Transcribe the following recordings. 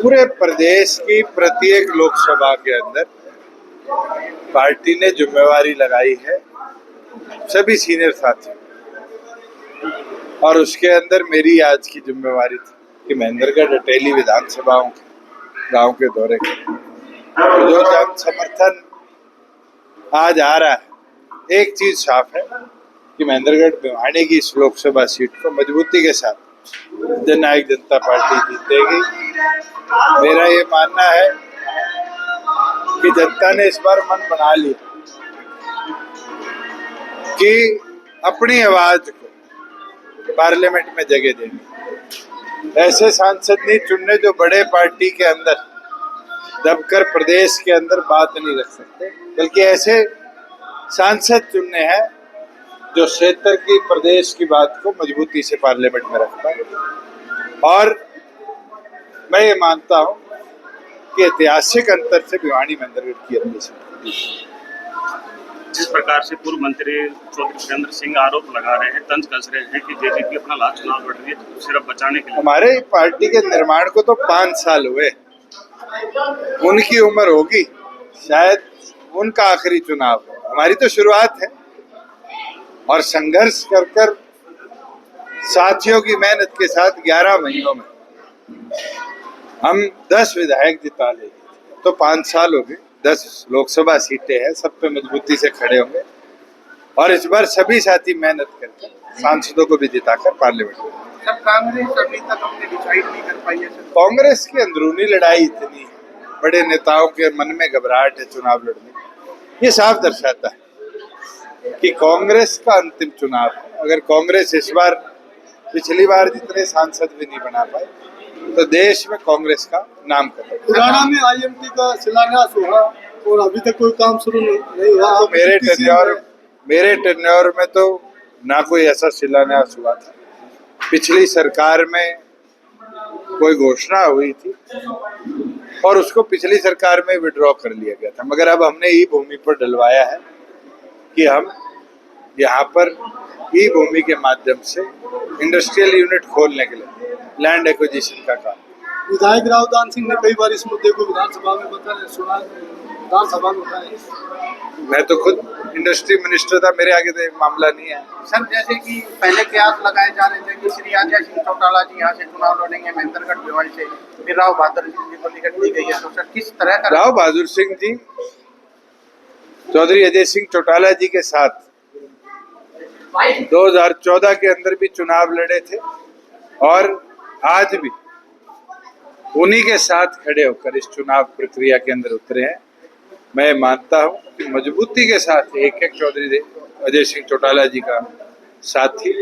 पूरे प्रदेश की प्रत्येक लोकसभा के अंदर पार्टी ने जिम्मेवारी लगाई है सभी सीनियर साथियों, और उसके अंदर मेरी आज की जिम्मेवारी थी कि महेंद्रगढ़ अटेली विधानसभाओं के गांव के दौरे करें। तो जो जन समर्थन आज आ रहा है, एक चीज साफ है कि महेंद्रगढ़ भिवानी की इस लोकसभा सीट को मजबूती के साथ जननायक जनता पार्टी जीतेगी। मेरा ये मानना है कि जनता ने इस बार मन बना लिया कि अपनी आवाज को पार्लियामेंट में जगह देंगे। ऐसे सांसद नहीं चुनने जो बड़े पार्टी के अंदर दबकर प्रदेश के अंदर बात नहीं रख सकते, बल्कि ऐसे सांसद चुनने हैं जो क्षेत्र की प्रदेश की बात को मजबूती से पार्लियामेंट में रख पाए। और मैं ये मानता हूं कि ऐतिहासिक अंतर से भिवानी महेंद्रगढ़ की अपनी सीट। जिस प्रकार से पूर्व मंत्री चौधरी वीरेंद्र सिंह आरोप लगा रहे हैं, तंज कस रहे हैं कि जेजेपी अपना लास्ट चुनाव लड़ रही है तो सिर्फ बचाने के लिए। हमारे पार्टी के निर्माण को तो 5 साल हुए, उनकी उम्र होगी, शायद उनका आखिरी चुनाव है, हमारी तो शुरुआत है। और संघर्ष कर कर साथियों की मेहनत के साथ 11 महीनों में हम 10 विधायक जिता ले, तो 5 साल हो गए, 10 लोकसभा सीटें हैं, सब पे मजबूती से खड़े होंगे। और इस बार सभी साथी मेहनत करके सांसदों को भी जिताकर पार्लियामेंट में। कांग्रेस अभी तक हमने डिसाइड नहीं कर पाई है। कांग्रेस की अंदरूनी लड़ाई इतनी है, बड़े नेताओं के मन में घबराहट है चुनाव लड़ने, ये साफ दर्शाता है कि कांग्रेस का अंतिम चुनाव है। अगर कांग्रेस इस बार पिछली बार जितने सांसद भी नहीं बना पाए तो देश में कांग्रेस का नाम करें। हरियाणा में आईएमटी का शिलान्यास हुआ और अभी तक कोई काम शुरू नहीं हुआ। तो मेरे टेन्योर में तो ना कोई ऐसा शिलान्यास हुआ था। पिछली सरकार में कोई घोषणा हुई थी और उसको पिछली सरकार में विड्रॉ कर लिया गया था, मगर अब हमने ई भूमि पर डलवाया है कि हम यहाँ पर ई भूमि के माध्यम से इंडस्ट्रियल यूनिट खोलने के लिए लैंड एक्विजिशन का काम। विधायक रावदान सिंह ने कई बार इस मुद्दे को विधानसभा में विधानसभा में उठाया। मैं तो खुद इंडस्ट्री मिनिस्टर था, मेरे आगे तो एक मामला नहीं है। सर, जैसे कि पहले कयास लगाए जा रहे थे कि श्री अजय सिंह चौटाला जी यहाँ से चुनाव लड़ेंगे महेंद्रगढ़ भिवानी से, फिर राव बहादुर सिंह जी को टिकट दी गई है, तो सर किस तरह का? राव बहादुर सिंह जी चौधरी अजय सिंह चौटाला जी के साथ 2014 के अंदर भी चुनाव लड़े थे और आज भी उन्हीं के साथ खड़े होकर इस चुनाव प्रक्रिया के अंदर उतरे हैं। मैं मानता हूं कि मजबूती के साथ एक चौधरी अजय सिंह चौटाला जी का साथी,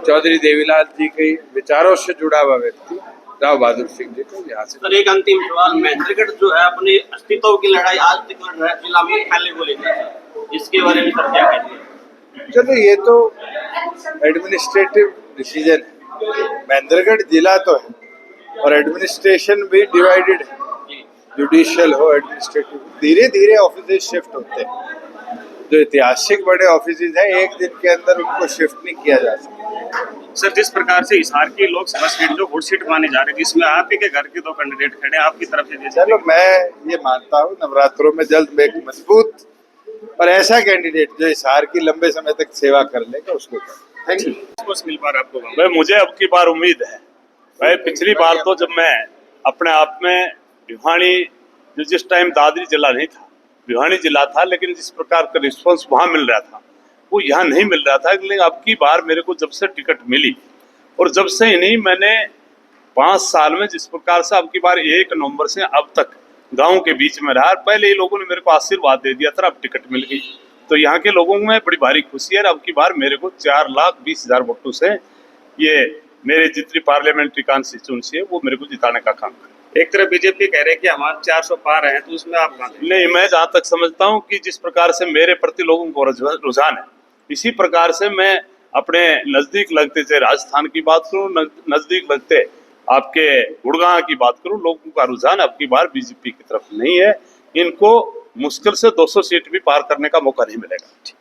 चौधरी देवीलाल जी के विचारों से जुड़ा हुआ व्यक्ति राव बहादुर सिंह जी को यहाँ से। सर, एक अंतिम सवाल, महेंद्रगढ़ जो है अपने अस्तित्व की लड़ाई आज तक लड़ रहा है जिला में पहले को लेकर, इसके बारे में सर क्या कहेंगे? चलो, ये तो एडमिनिस्ट्रेटिव डिसीजन है। महेंद्रगढ़ जिला तो है और एडमिनिस्ट्रेशन भी डिवाइडेड है, जुडिशियल हो, एडमिनिस्ट्रेटिव। धीरे धीरे ऑफिस शिफ्ट होते हैं। जो ऐतिहासिक बड़े ऑफिस हैं, एक दिन के अंदर उनको शिफ्ट नहीं किया जा सकता। सर, जिस प्रकार से हिसार की लोकसभा सीट जो वोट सीट मानी जा रही है, जिसमें आप ही के घर के 2 कैंडिडेट खड़े हैं आपकी तरफ से। चलो, मैं ये मानता हूँ नवरात्रों में जल्द में एक मजबूत और ऐसा कैंडिडेट जो हिसार की लंबे समय तक सेवा कर लेगा उसको। Thank you. मिल पा रहा आपको? भाई, मुझे अब की बार उम्मीद है। भाई, पिछली बार तो जब मैं अपने आप में भिवानी, जिस टाइम दादरी जिला नहीं था, भिवानी जिला था, लेकिन जिस प्रकार का रिस्पॉन्स वहाँ मिल रहा था वो यहाँ नहीं मिल रहा था। लेकिन अब की बार मेरे को जब से टिकट मिली और जब से ही नहीं, मैंने 5 साल में जिस प्रकार से अब की बार 1 नवंबर से अब तक गाँव के बीच में रहा। पहले ये लोगों ने मेरे को आशीर्वाद दे दिया था, अब टिकट मिल गई, तो यहाँ के लोगों में बड़ी भारी खुशी है। अब की बार मेरे को 4,20,000 वोटों से ये मेरे जितनी पार्लियामेंट्री कॉन्स्टिट्यूंसी है वो मेरे को जिताने का काम करे। एक तरफ बीजेपी कह रहे हैं कि हमारे 400 पार हैं, तो उसमें आप नहीं, मैं जहाँ तक समझता हूँ कि जिस प्रकार से मेरे प्रति लोगों को रुझान है, इसी प्रकार से मैं अपने नजदीक लगते से राजस्थान की बात करूँ, नजदीक लगते आपके गुड़गांव की बात करूँ, लोगों का रुझान अब की बार बीजेपी की तरफ नहीं है। इनको मुश्किल से 200 सीट भी पार करने का मौका नहीं मिलेगा।